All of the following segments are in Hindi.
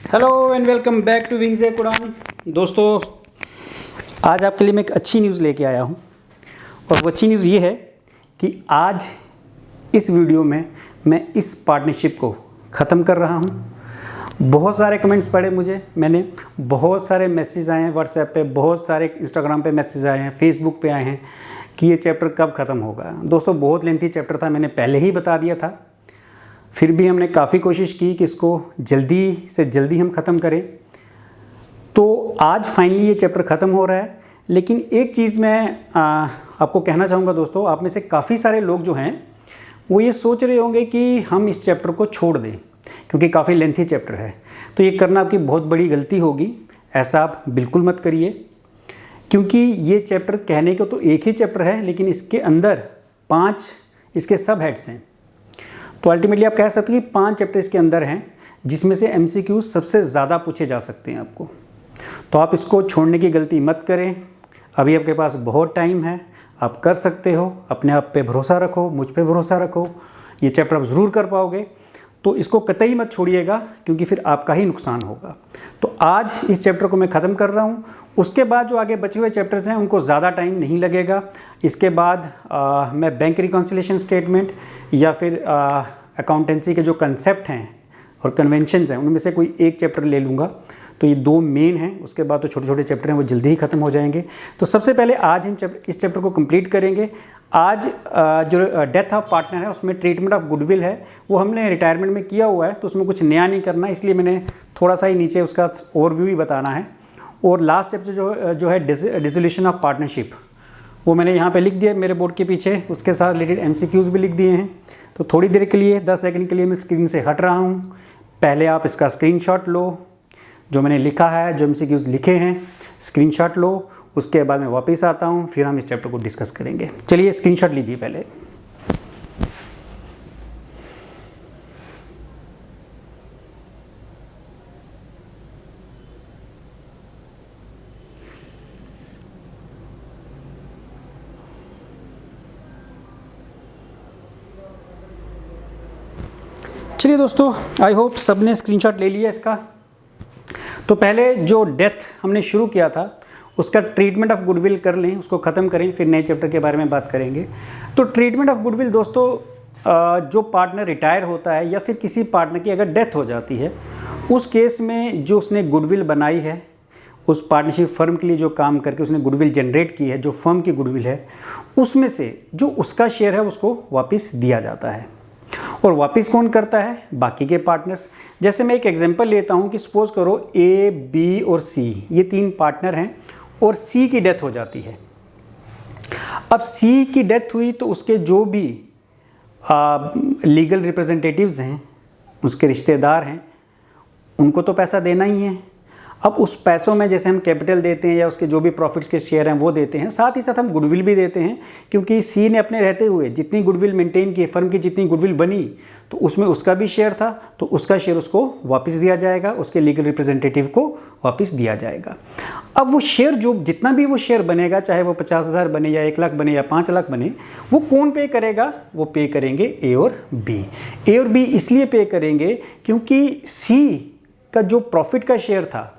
Hello and welcome back to wings a Quran. दोस्तों, आज आपके लिए मैं एक अच्छी न्यूज़ लेके आया हूँ और वो अच्छी न्यूज़ ये है कि आज इस वीडियो में मैं इस पार्टनरशिप को ख़त्म कर रहा हूँ। बहुत सारे कमेंट्स पढ़े मैंने बहुत सारे मैसेज आए हैं व्हाट्सएप पे, बहुत सारे इंस्टाग्राम पे मैसेज आए हैं, फेसबुक पे आए हैं कि ये चैप्टर कब ख़त्म होगा। दोस्तों, बहुत लेंथी चैप्टर था, मैंने पहले ही बता दिया था। फिर भी हमने काफ़ी कोशिश की कि इसको जल्दी से जल्दी हम ख़त्म करें। तो आज फाइनली ये चैप्टर ख़त्म हो रहा है। लेकिन एक चीज़ मैं आपको कहना चाहूँगा दोस्तों, आप में से काफ़ी सारे लोग जो हैं वो ये सोच रहे होंगे कि हम इस चैप्टर को छोड़ दें क्योंकि काफ़ी लेंथी चैप्टर है। तो ये करना आपकी बहुत बड़ी गलती होगी। ऐसा आप बिल्कुल मत करिए क्योंकि ये चैप्टर कहने को तो एक ही चैप्टर है, लेकिन इसके अंदर 5 इसके सब हेड्स हैं। तो अल्टीमेटली आप कह सकते हैं कि 5 चैप्टर इसके अंदर हैं जिसमें से MCQ सबसे ज़्यादा पूछे जा सकते हैं आपको। तो आप इसको छोड़ने की गलती मत करें। अभी आपके पास बहुत टाइम है, आप कर सकते हो। अपने आप पे भरोसा रखो, मुझ पे भरोसा रखो, ये चैप्टर आप ज़रूर कर पाओगे। तो इसको कतई मत छोड़िएगा क्योंकि फिर आपका ही नुकसान होगा। तो आज इस चैप्टर को मैं ख़त्म कर रहा हूँ। उसके बाद जो आगे बचे हुए चैप्टर्स हैं उनको ज़्यादा टाइम नहीं लगेगा। इसके बाद मैं बैंक रिकॉन्सिलिएशन स्टेटमेंट या फिर अकाउंटेंसी के जो कंसेप्ट हैं और कन्वेंशंस हैं उनमें से कोई एक चैप्टर ले लूँगा। तो ये 2 मेन हैं, उसके बाद तो छोटे छोटे चैप्टर हैं वो जल्दी ही ख़त्म हो जाएंगे। तो सबसे पहले आज हम इस चैप्टर को कंप्लीट करेंगे। आज जो डेथ ऑफ पार्टनर है उसमें ट्रीटमेंट ऑफ गुडविल है, वो हमने रिटायरमेंट में किया हुआ है तो उसमें कुछ नया नहीं करना, इसलिए मैंने थोड़ा सा ही नीचे उसका ओवरव्यू ही बताना है। और लास्ट चैप्टर जो है डिसोल्यूशन ऑफ पार्टनरशिप, वो मैंने यहाँ पे लिख दिया मेरे बोर्ड के पीछे, उसके साथ रिलेटेड MCQs भी लिख दिए हैं। तो थोड़ी देर के लिए 10 सेकंड के लिए मैं स्क्रीन से हट रहा हूँ। पहले आप इसका स्क्रीनशॉट लो, जो मैंने लिखा है, जो MCQs लिखे हैं स्क्रीनशॉट लो। उसके बाद मैं वापस आता हूँ, फिर हम इस चैप्टर को डिस्कस करेंगे। चलिए स्क्रीनशॉट लीजिए पहले। चलिए दोस्तों, आई होप सबने स्क्रीनशॉट ले लिया इसका। तो पहले जो डेथ हमने शुरू किया था उसका ट्रीटमेंट ऑफ गुडविल कर लें, उसको ख़त्म करें, फिर नए चैप्टर के बारे में बात करेंगे। तो ट्रीटमेंट ऑफ गुडविल दोस्तों, जो पार्टनर रिटायर होता है या फिर किसी पार्टनर की अगर डेथ हो जाती है, उस केस में जो उसने गुडविल बनाई है, उस पार्टनरशिप फर्म के लिए जो काम करके उसने गुडविल जनरेट की है, जो फर्म की गुडविल है, उसमें से जो उसका शेयर है उसको वापस दिया जाता है। और वापस कौन करता है? बाकी के पार्टनर्स। जैसे मैं एक एग्जांपल लेता हूं कि सपोज करो A, B और C ये 3 पार्टनर हैं और C की डेथ हो जाती है। अब C की डेथ हुई तो उसके जो भी लीगल रिप्रेजेंटेटिव्स हैं, उसके रिश्तेदार हैं, उनको तो पैसा देना ही है। अब उस पैसों में जैसे हम कैपिटल देते हैं या उसके जो भी प्रॉफिट्स के शेयर हैं वो देते हैं, साथ ही साथ हम गुडविल भी देते हैं क्योंकि C ने अपने रहते हुए जितनी गुडविल मेंटेन की, फर्म की जितनी गुडविल बनी, तो उसमें उसका भी शेयर था, तो उसका शेयर उसको वापस दिया जाएगा, उसके लीगल रिप्रेजेंटेटिव को वापस दिया जाएगा। अब वो शेयर जो जितना भी वो शेयर बनेगा, चाहे वो 50,000 बने या 1 लाख बने या 5 लाख बने, वो कौन पे करेगा? वो पे करेंगे A और B। A और B इसलिए पे करेंगे क्योंकि C का जो प्रॉफिट का शेयर था,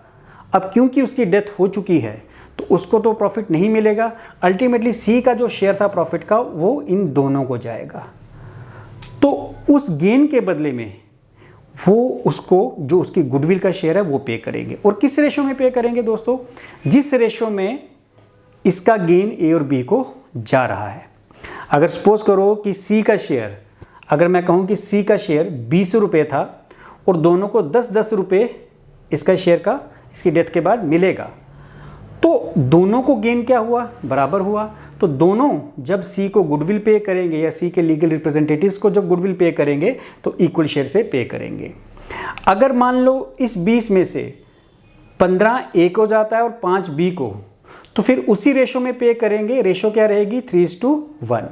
अब क्योंकि उसकी डेथ हो चुकी है तो उसको तो प्रॉफिट नहीं मिलेगा। अल्टीमेटली C का जो शेयर था प्रॉफिट का वो इन दोनों को जाएगा। तो उस गेन के बदले में वो उसको जो उसकी गुडविल का शेयर है वो पे करेंगे। और किस रेशो में पे करेंगे दोस्तों? जिस रेशो में इसका गेन A और B को जा रहा है। अगर सपोज करो कि C का शेयर, अगर मैं कहूँ कि C का शेयर 20 रुपये था और दोनों को 10-10 रुपये इसका शेयर का इसकी डेथ के बाद मिलेगा, तो दोनों को गेन क्या हुआ? बराबर हुआ। तो दोनों जब C को गुडविल पे करेंगे या C के लीगल रिप्रेजेंटेटिव्स को जब गुडविल पे करेंगे तो इक्वल शेयर से पे करेंगे। अगर मान लो इस 20 में से 15 A को जाता है और 5 B को, तो फिर उसी रेशो में पे करेंगे। रेशो क्या रहेगी? 3:1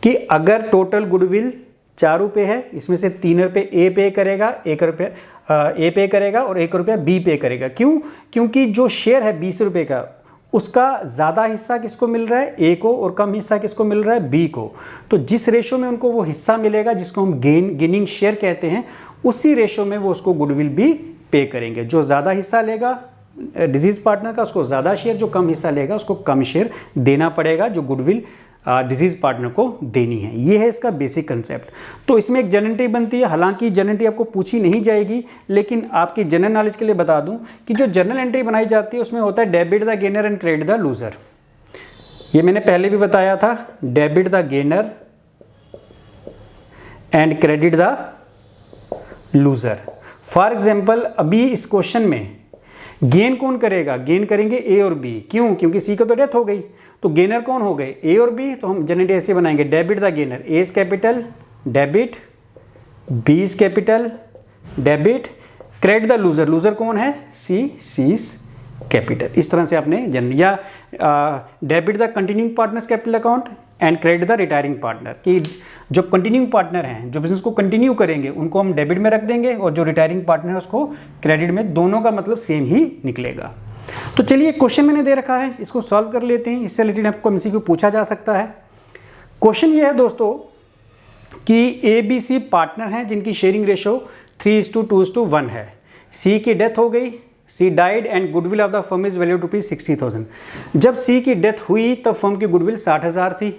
कि अगर टोटल गुडविल 4 रुपये है, इसमें से 3 रुपये A पे करेगा, 1 रुपये A पे करेगा और 1 रुपया B पे करेगा। क्यों? क्योंकि जो शेयर है 20 रुपये का, उसका ज़्यादा हिस्सा किसको मिल रहा है? A को, और कम हिस्सा किसको मिल रहा है? B को। तो जिस रेशो में उनको वो हिस्सा मिलेगा जिसको हम गेनिंग शेयर कहते हैं, उसी रेशो में वो उसको गुडविल भी पे करेंगे। जो ज़्यादा हिस्सा लेगा डिजीज़ पार्टनर का उसको ज़्यादा शेयर, जो कम हिस्सा लेगा उसको कम शेयर देना पड़ेगा, जो गुडविल डिजीज़ पार्टनर को देनी है। ये है इसका बेसिक कंसेप्ट। तो इसमें एक जनरल एंट्री बनती है, हालांकि जनरल एंट्री आपको पूछी नहीं जाएगी, लेकिन आपकी जनरल नॉलेज के लिए बता दूं कि जो जनरल एंट्री बनाई जाती है उसमें होता है debit the gainer and credit the loser. ये मैंने पहले भी बताया था, debit the gainer and credit the loser. For example अभी इस क्वेश्चन में गेन कौन करेगा? गेन करेंगे ए और बी। क्यों? क्योंकि सी को तो डेथ हो गई, तो गेनर कौन हो गए? ए और बी। तो हम जनरली ऐसे बनाएंगे, debit the gainer, A is capital debit, B is capital debit, credit the loser, loser कौन है? C, C is capital. इस तरह से आपने जनरल, या debit the continuing partners capital account and credit the retiring partner, कि जो कंटिन्यूइंग पार्टनर हैं, जो बिजनेस को कंटिन्यू करेंगे, उनको हम डेबिट में रख देंगे और जो रिटायरिंग पार्टनर है उसको क्रेडिट में। दोनों का मतलब सेम ही निकलेगा। तो चलिए क्वेश्चन मैंने दे रखा है, इसको सॉल्व कर लेते हैं। इससे रिलेटेड आपको एमसीक्यू पूछा जा सकता है। क्वेश्चन ये है दोस्तों कि ए बी सी पार्टनर हैं जिनकी शेयरिंग रेशो 3:2:1 है। सी की डेथ हो गई, she died and goodwill of the firm is value ₹60,000। जब सी की डेथ हुई तब फर्म की गुडविल 60,000 थी।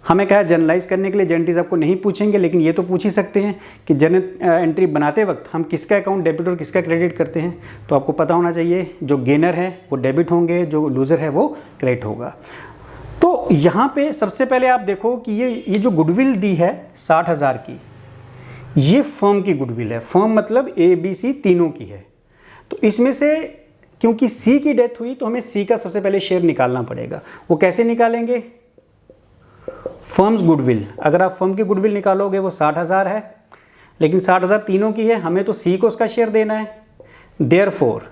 हमें कहा जनरलाइज करने के लिए जनरल आपको नहीं पूछेंगे, लेकिन ये तो पूछ ही सकते हैं कि जनरल एंट्री बनाते वक्त हम किसका अकाउंट डेबिट और किसका क्रेडिट करते हैं। तो आपको पता होना चाहिए, जो गेनर है वो डेबिट होंगे, जो लूज़र है वो क्रेडिट होगा। तो यहाँ पे सबसे पहले आप देखो कि ये जो गुडविल दी है 60,000 की, ये फर्म की गुडविल है। फर्म मतलब ए बी सी तीनों की है। तो इसमें से क्योंकि सी की डेथ हुई तो हमें सी का सबसे पहले शेयर निकालना पड़ेगा। वो कैसे निकालेंगे? फर्म्स गुडविल, अगर आप फर्म की गुडविल निकालोगे वो 60,000 है, लेकिन 60,000 तीनों की है, हमें तो सी को उसका शेयर देना है। Therefore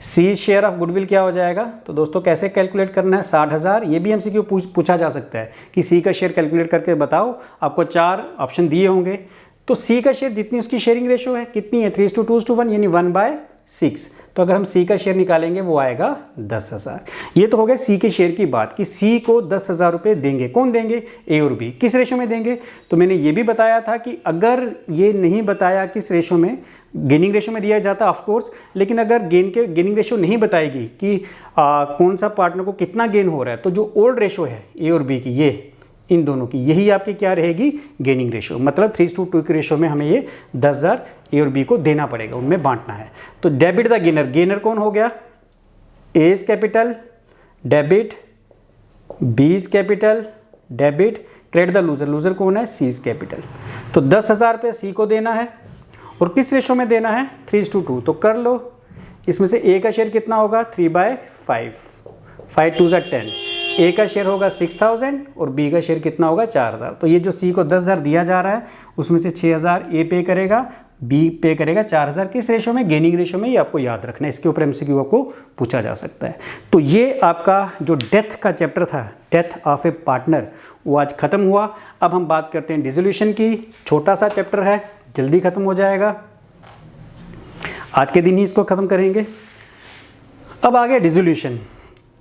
C share of goodwill क्या हो जाएगा? तो दोस्तों कैसे कैलकुलेट करना है 60,000? ये भी एमसीक्यू पूछा जा सकता है कि सी का शेयर कैलकुलेट करके बताओ। आपको 4 ऑप्शन दिए होंगे। तो सी का शेयर जितनी उसकी शेयरिंग रेशो है कितनी है? 3:2:1 यानी 1/6। तो अगर हम सी का शेयर निकालेंगे वो आएगा 10,000। ये तो हो गया सी के शेयर की बात कि सी को 10,000 रुपये देंगे। कौन देंगे? ए और बी। किस रेशो में देंगे? तो मैंने ये भी बताया था कि अगर ये नहीं बताया किस रेशो में, गेनिंग रेशो में दिया जाता ऑफ कोर्स, लेकिन अगर गेनिंग रेशो नहीं बताएगी कि कौन सा पार्टनर को कितना गेन हो रहा है, तो जो ओल्ड रेशो है ए और बी की, ये इन दोनों की, यही आपकी क्या रहेगी? Gaining ratio. मतलब 3:2 की रेशो में हमें ये 10,000 ए और बी को देना पड़ेगा, उनमें बांटना है। तो डेबिट द गेनर, गेनर कौन हो गया? A is capital debit, B is capital debit, credit the loser, loser कौन है? C is capital. तो 10,000 रुपये सी को देना है और किस रेशो में देना है? 3:2। तो कर लो, इसमें से ए का शेयर कितना होगा? 3/5, 5 2 10। ए का शेयर होगा 6,000 और बी का शेयर कितना होगा? 4,000। तो ये जो सी को 10,000 दिया जा रहा है उसमें से 6,000 ए पे करेगा, बी पे करेगा 4,000। किस रेशो में? गेनिंग रेशो में। ये आपको याद रखना है, इसके ऊपर एमसीक्यू आपको पूछा जा सकता है। तो ये आपका जो डेथ का चैप्टर था, डेथ ऑफ ए पार्टनर, वो आज खत्म हुआ। अब हम बात करते हैं डिसोल्यूशन की। छोटा सा चैप्टर है, जल्दी खत्म हो जाएगा, आज के दिन ही इसको खत्म करेंगे। अब आ गया डिसोल्यूशन।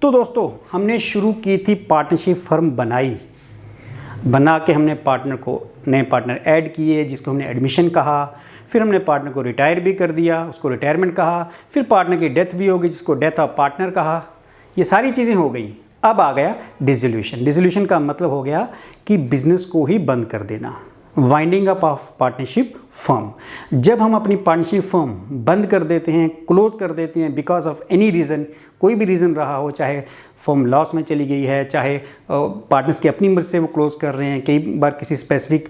तो दोस्तों हमने शुरू की थी पार्टनरशिप फर्म बना के हमने पार्टनर को, नए पार्टनर ऐड किए जिसको हमने एडमिशन कहा, फिर हमने पार्टनर को रिटायर भी कर दिया, उसको रिटायरमेंट कहा, फिर पार्टनर की डेथ भी हो गई जिसको डेथ ऑफ पार्टनर कहा। ये सारी चीज़ें हो गई। अब आ गया डिसोल्यूशन। डिसोल्यूशन का मतलब हो गया कि बिजनेस को ही बंद कर देना, winding up of partnership firm. जब हम अपनी पार्टनरशिप फर्म बंद कर देते हैं, क्लोज कर देते हैं, बिकॉज ऑफ एनी रीज़न, कोई भी रीज़न रहा हो, चाहे फर्म लॉस में चली गई है, चाहे पार्टनर्स की अपनी मर्जी से वो क्लोज कर रहे हैं, कई बार किसी स्पेसिफिक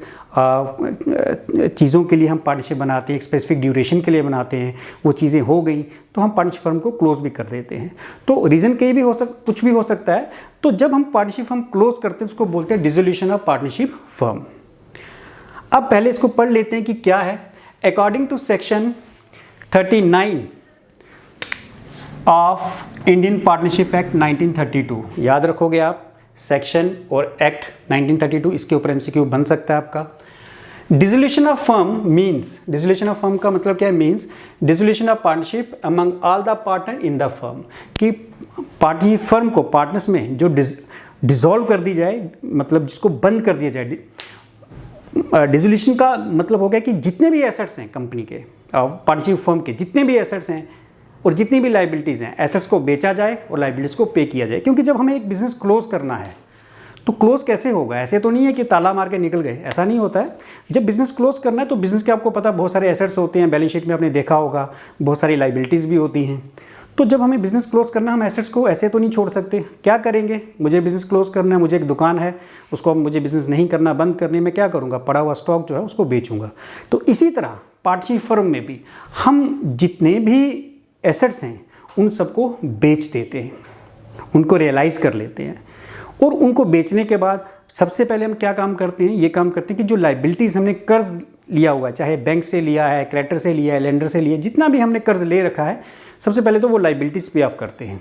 चीज़ों के लिए हम पार्टनरशिप बनाते हैं, एक स्पेसिफिक ड्यूरेशन के लिए बनाते हैं, वो चीज़ें हो गई तो हम पार्टनरशिप फर्म को क्लोज भी कर देते हैं। तो रीज़न कई भी कुछ भी हो सकता है। तो जब हम पार्टनरशिप फर्म क्लोज करते हैं उसको बोलते हैं डिसोल्यूशन ऑफ पार्टनरशिप फर्म। अब पहले इसको पढ़ लेते हैं कि क्या है। According to section 39 of Indian partnership act 1932, याद रखोगे आप सेक्शन और एक्ट 1932, इसके ऊपर एमसीक्यू बन सकता है आपका। Dissolution of firm means, dissolution of firm का मतलब क्या है? Means dissolution of partnership among all the partner in the firm, कि पार्टनरशिप फर्म को पार्टनर्स में जो डिसॉल्व कर दी जाए, मतलब जिसको बंद कर दिया जाए। डिसोल्यूशन का मतलब हो गया कि जितने भी एसेट्स हैं कंपनी के, पार्टनरशिप फर्म के जितने भी एसेट्स हैं और जितनी भी लाइबिलिटीज़ हैं, एसेट्स को बेचा जाए और लाइबिलिटीज़ को पे किया जाए। क्योंकि जब हमें एक बिज़नेस क्लोज करना है तो क्लोज कैसे होगा? ऐसे तो नहीं है कि ताला मार के निकल गए, ऐसा नहीं होता है। जब बिज़नेस क्लोज करना है तो बिज़नेस के आपको पता बहुत सारे एसेट्स होते हैं, बैलेंस शीट में आपने देखा होगा, बहुत सारी लाइबिलिटीज़ भी होती हैं। तो जब हमें बिज़नेस क्लोज करना है, हम एसेट्स को ऐसे तो नहीं छोड़ सकते। क्या करेंगे? मुझे बिज़नेस क्लोज करना है, मुझे एक दुकान है, उसको अब मुझे बिज़नेस नहीं करना, बंद करने में क्या करूँगा? पड़ा हुआ स्टॉक जो है उसको बेचूंगा। तो इसी तरह पार्टनरशिप फर्म में भी हम जितने भी एसेट्स हैं उन सबको बेच देते हैं, उनको रियलाइज़ कर लेते हैं। और उनको बेचने के बाद सबसे पहले हम क्या काम करते हैं? ये काम करते हैं कि जो लाइबिलिटीज़ हमने कर्ज लिया हुआ है, चाहे बैंक से लिया है, क्रेडिटर से लिया है, लेंडर से लिया है, जितना भी हमने कर्ज ले रखा है, सबसे पहले तो वो लाइबिलिटीज़ पे ऑफ करते हैं।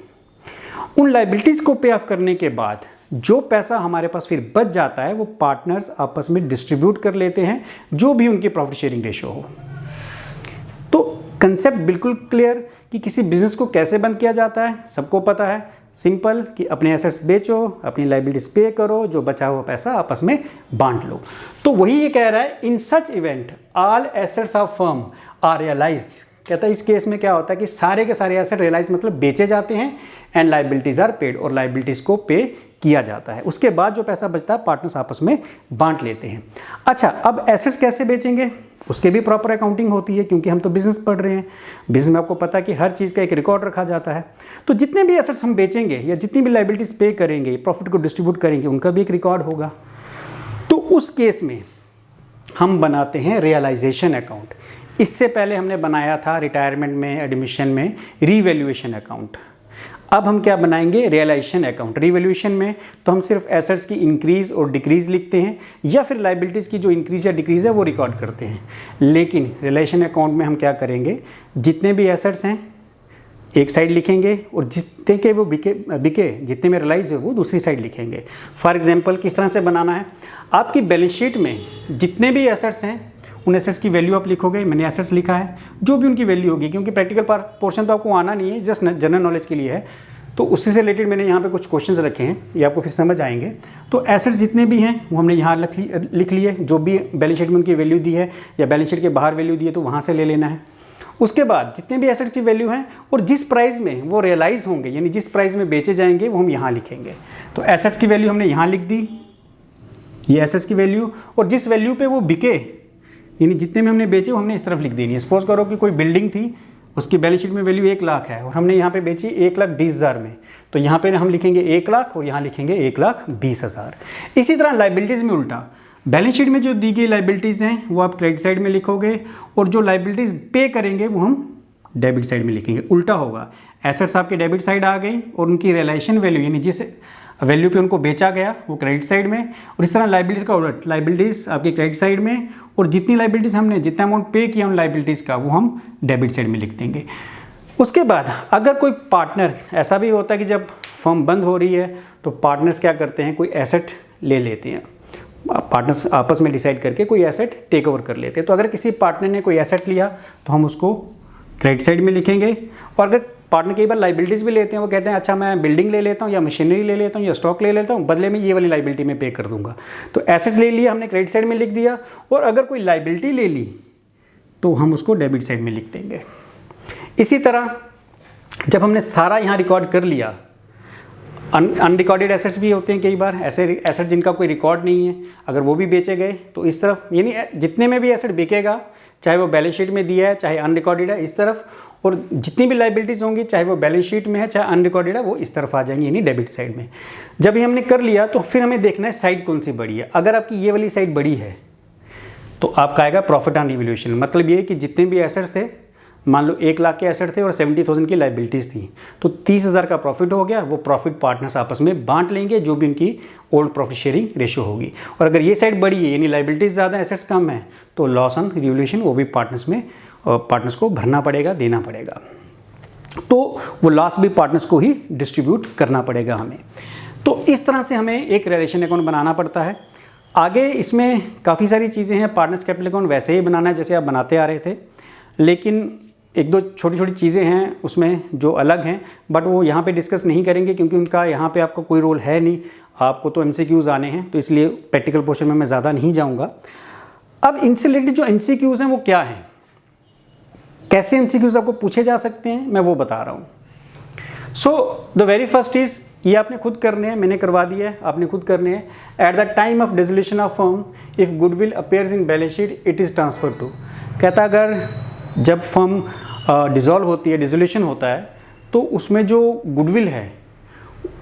उन लाइबिलिटीज़ को पे ऑफ करने के बाद जो पैसा हमारे पास फिर बच जाता है वो पार्टनर्स आपस में डिस्ट्रीब्यूट कर लेते हैं, जो भी उनकी प्रॉफिट शेयरिंग रेशो हो। तो कंसेप्ट बिल्कुल क्लियर कि किसी बिजनेस को कैसे बंद किया जाता है, सबको पता है। सिंपल कि अपने एसेट्स बेचो, अपनी लाइबिलिटीज पे करो, जो बचा हुआ पैसा आपस में बांट लो। तो वही ये कह रहा है, in such event all assets of firm are realised. कहता है इस केस में क्या होता है कि सारे के सारे एसेट रियलाइज मतलब बेचे जाते हैं एंड लाइबिलिटीज आर पेड, और लाइबिलिटीज को पे किया जाता है। उसके बाद जो पैसा बचता है पार्टनर्स आपस में बांट लेते हैं। अच्छा, अब एसेट्स कैसे बेचेंगे? उसके भी प्रॉपर अकाउंटिंग होती है, क्योंकि हम तो बिज़नेस पढ़ रहे हैं। बिज़नेस में आपको पता है कि हर चीज़ का एक रिकॉर्ड रखा जाता है। तो जितने भी एसेट्स हम बेचेंगे या जितनी भी लाइबिलिटीज़ पे करेंगे, प्रॉफिट को डिस्ट्रीब्यूट करेंगे, उनका भी एक रिकॉर्ड होगा। तो उस केस में हम बनाते हैं रियलाइजेशन अकाउंट। इससे पहले हमने बनाया था रिटायरमेंट में, एडमिशन में रीवैल्यूएशन अकाउंट। अब हम क्या बनाएंगे? Realisation account. रिवैल्यूएशन में तो हम सिर्फ एसेट्स की इंक्रीज और डिक्रीज लिखते हैं, या फिर लाइबिलिटीज़ की जो इंक्रीज या डिक्रीज है वो रिकॉर्ड करते हैं। लेकिन रियलाइजेशन अकाउंट में हम क्या करेंगे? जितने भी एसेट्स हैं एक साइड लिखेंगे, और जितने के वो बिके जितने में रियलाइज हो वो दूसरी साइड लिखेंगे। फॉर एग्जाम्पल किस तरह से बनाना है? आपकी बैलेंस शीट में जितने भी एसेट्स हैं उन एसेट्स की वैल्यू आप लिखोगे। मैंने एसेट्स लिखा है, जो भी उनकी वैल्यू होगी, क्योंकि प्रैक्टिकल पोर्शन तो आपको आना नहीं है, जस्ट जनरल नॉलेज के लिए है। तो उसी से रिलेटेड मैंने यहाँ पे कुछ क्वेश्चंस रखे हैं, ये आपको फिर समझ आएंगे। तो एसेट्स जितने भी हैं वो हमने यहाँ लिख लिए, जो भी बैलेंस शीट में उनकी वैल्यू दी है या बैलेंस शीट के बाहर वैल्यू दी है तो वहाँ से ले लेना है। उसके बाद जितने भी एसेट्स की वैल्यू हैं और जिस प्राइस में वो रियलाइज़ होंगे, यानी जिस प्राइस में बेचे जाएंगे, वो हम यहाँ लिखेंगे। तो एसेट्स की वैल्यू हमने यहाँ लिख दी, ये एसेट्स की वैल्यू, और जिस वैल्यू पे वो बिके, यानी जितने में हमने बेचे वो हमने इस तरफ लिख देनी है। सपोज करो कि कोई बिल्डिंग थी, उसकी बैलेंस शीट में वैल्यू 1 लाख है और हमने यहाँ पे बेची 1,20,000 में, तो यहाँ पे हम लिखेंगे 1 लाख और यहाँ लिखेंगे 1,20,000। इसी तरह लाइबिलिटीज़ में उल्टा, बैलेंस शीट में जो दी गई लाइबिलिटीज़ हैं वो आप क्रेडिट साइड में लिखोगे, और जो लाइबिलिटीज़ पे करेंगे वो हम डेबिट साइड में लिखेंगे। उल्टा होगा, एसेट्स आपके डेबिट साइड आ गई और उनकी रियलाइजेशन वैल्यू, यानी जिस वैल्यू पे उनको बेचा गया वो क्रेडिट साइड में, और इस तरह लाइबिलिटीज़ का उलट, लाइबिलिटीज़ आपकी क्रेडिट साइड में, और जितनी लाइबिलिटीज़ हमने जितना अमाउंट पे किया उन लाइबिलिटीज़ का वो हम डेबिट साइड में लिख देंगे। उसके बाद अगर कोई पार्टनर, ऐसा भी होता है कि जब फर्म बंद हो रही है तो पार्टनर्स क्या करते हैं, कोई एसेट ले लेते हैं। पार्टनर्स आपस में डिसाइड करके कोई एसेट टेक ओवर कर लेते हैं। तो अगर किसी पार्टनर ने कोई एसेट लिया तो हम उसको क्रेडिट साइड में लिखेंगे, और अगर पार्टनर कई बार लाइबिलिटीज़ भी लेते हैं, वो कहते हैं अच्छा मैं बिल्डिंग ले लेता हूँ या मशीनरी ले लेता हूँ या स्टॉक ले लेता हूँ, बदले में ये वाली लाइबिलिटी में पे कर दूंगा। तो एसेट ले लिया हमने, क्रेडिट साइड में लिख दिया, और अगर कोई लाइबिलिटी ले ली तो हम उसको डेबिट साइड में लिख देंगे। इसी तरह जब हमने सारा यहाँ रिकॉर्ड कर लिया, अनरिकॉर्डेड एसेट्स भी होते हैं कई बार, ऐसे एसेट जिनका कोई रिकॉर्ड नहीं है, अगर वो भी बेचे गए तो इस तरफ, यानी जितने में भी एसेट बिकेगा, चाहे वो बैलेंस शीट में दिया है चाहे अनरिकॉर्डेड है, इस तरफ, और जितनी भी लाइबिलिटीज़ होंगी चाहे वो बैलेंस शीट में है चाहे अनरिकॉर्डेड है, वो इस तरफ आ जाएंगी, यानी डेबिट साइड में। जब ये हमने कर लिया तो फिर हमें देखना है साइड कौन सी बड़ी है। अगर आपकी ये वाली साइड बड़ी है तो आपका आएगा प्रॉफिट ऑन रिवैल्यूएशन। मतलब ये कि जितने भी एसेट्स थे, मान लो 1 लाख के एसेट थे और 70,000 की लाइबिलिटीज़ थी, तो 30,000 का प्रॉफिट हो गया। वो प्रॉफिट पार्टनर्स आपस में बांट लेंगे, जो भी उनकी ओल्ड प्रॉफिट शेयरिंग रेशियो होगी। और अगर ये साइड बड़ी है, यानी लाइबिलिटीज़ ज़्यादा एसेट्स कम है, तो लॉस ऑन रिवैल्यूएशन वो भी पार्टनर्स को भरना पड़ेगा, देना पड़ेगा। तो वो लॉस भी पार्टनर्स को ही डिस्ट्रीब्यूट करना पड़ेगा हमें। तो इस तरह से हमें एक रिलेशन अकाउंट बनाना पड़ता है। आगे इसमें काफ़ी सारी चीज़ें हैं। पार्टनर्स कैपिटल अकाउंट वैसे ही बनाना है जैसे आप बनाते आ रहे थे, लेकिन एक दो छोटी छोटी चीज़ें हैं उसमें जो अलग हैं, बट वो यहाँ पे डिस्कस नहीं करेंगे क्योंकि उनका यहाँ पे आपका कोई रोल है नहीं। आपको तो MCQs आने हैं, तो इसलिए प्रैक्टिकल पोर्शन में मैं ज़्यादा नहीं जाऊँगा। अब इनसे रिलेटेड जो MCQs हैं वो क्या हैं? कैसे MCQs आपको पूछे जा सकते हैं मैं वो बता रहा हूँ। So the very first is, ये आपने खुद करने हैं, मैंने करवा दिया है, आपने खुद करने हैं। At the time of dissolution of firm if goodwill appears in balance sheet it is transfer to. कहता अगर जब फर्म डिसॉल्व होती है, डिसोल्यूशन होता है, तो उसमें जो गुडविल है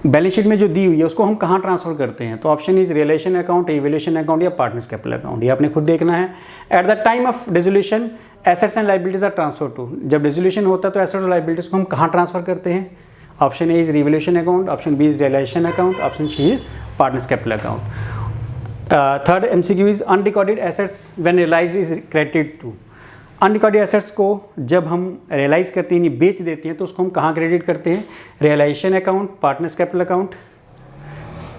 बैलेंस शीट में जो दी हुई है उसको हम कहाँ ट्रांसफर करते हैं। तो option is realisation account, evaluation account या पार्टनर्स कैपिटल अकाउंट। ये आपने खुद देखना है। At the time of dissolution assets and liabilities are transfer to. जब डिसोल्यूशन होता है तो एसेट्स और लाइबिलिटीज को हम कहाँ ट्रांसफर करते हैं। Option A is revaluation account, option B is realisation account, option C is partners capital account. Third MCQ is unrecorded assets when realise is credited to. Unrecorded assets को जब हम रियलाइज करते हैं, बेच देते हैं, तो उसको हम कहाँ क्रेडिट करते हैं। Realisation account, partners capital account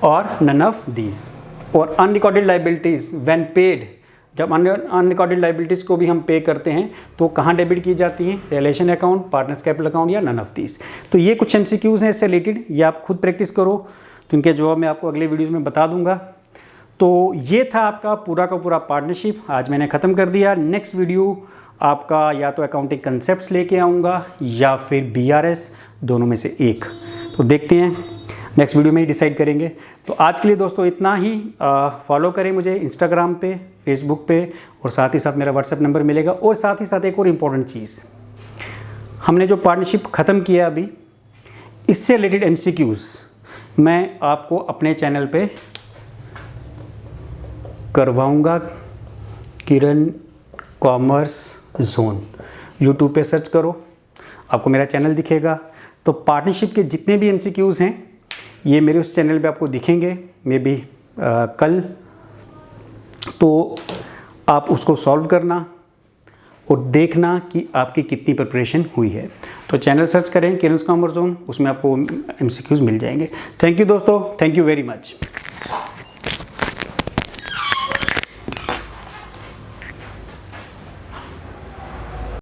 और नन ऑफ दीज। और अनरिकॉर्डेड लाइबिलिटीज व्हेन पेड, जब अनरिकॉर्डेड लाइबिलिटीज़ को भी हम पे करते हैं तो कहाँ डेबिट की जाती हैं। Realisation account, partners capital account या नन ऑफ दीज। तो ये कुछ MCQs हैं इससे रिलेटेड, ये आप खुद प्रैक्टिस करो, तो इनके जवाब मैं आपको अगले वीडियोज़ में बता दूंगा। तो ये था आपका पूरा का पूरा पार्टनरशिप, आज मैंने ख़त्म कर दिया। नेक्स्ट वीडियो आपका या तो अकाउंटिंग कंसेप्ट्स लेके आऊँगा या फिर BRS, दोनों में से एक। तो देखते हैं, नेक्स्ट वीडियो में ही डिसाइड करेंगे। तो आज के लिए दोस्तों इतना ही। फॉलो करें मुझे इंस्टाग्राम पे, फेसबुक पे, और साथ ही साथ मेरा व्हाट्सएप नंबर मिलेगा। और साथ ही साथ एक और इम्पॉर्टेंट चीज़, हमने जो पार्टनरशिप ख़त्म किया अभी, इससे रिलेटेड MCQs मैं आपको अपने चैनल पे करवाऊँगा। किरण कॉमर्स जोन, यूट्यूब पे सर्च करो, आपको मेरा चैनल दिखेगा। तो पार्टनरशिप के जितने भी MCQs हैं ये मेरे उस चैनल पे आपको दिखेंगे, मे बी कल। तो आप उसको सॉल्व करना और देखना कि आपकी कितनी प्रिपरेशन हुई है। तो चैनल सर्च करें किरण कॉमर्स जोन, उसमें आपको MCQs मिल जाएंगे। थैंक यू दोस्तों, थैंक यू वेरी मच।